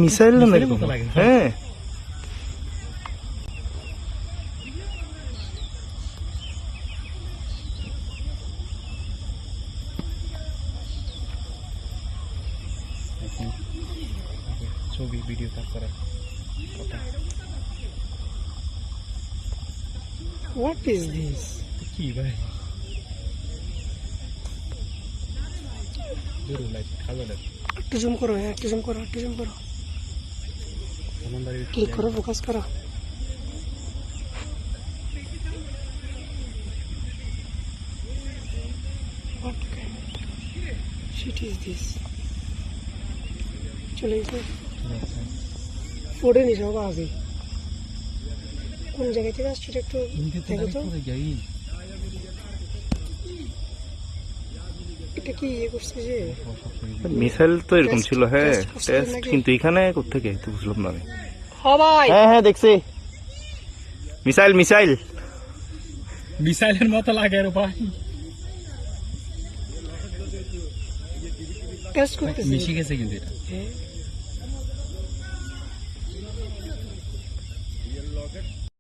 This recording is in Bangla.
মিসাইল না এরকম? হ্যাঁ ছবি ভিডিও করার কথা। What is this? কি ভাই দূর লাগে খালো না। একটু জুম করো, হ্যাঁ একটু জুম করো, একটু জুম করো, ক্লিক করো, ফোকাস করো। What kind of shit is this? চলে গেছে ফোটে নি সব আগে। কোন জায়গা থেকে আসছে একটু দেখো তো। এটা কি ইয়ে করছে যে মিসাইল তো এরকম ছিল। হ্যাঁ টেস্ট, কিন্তু এখানে কোত্থেকে তো বুঝলাম না আমি। ভাই হ্যাঁ হ্যাঁ দেখছি মিসাইল মিসাইল মিসাইলের মতো লাগে আর ভাই টেস্ট করতেছে মিশে গেছে কিন্তু এটা। হ্যাঁ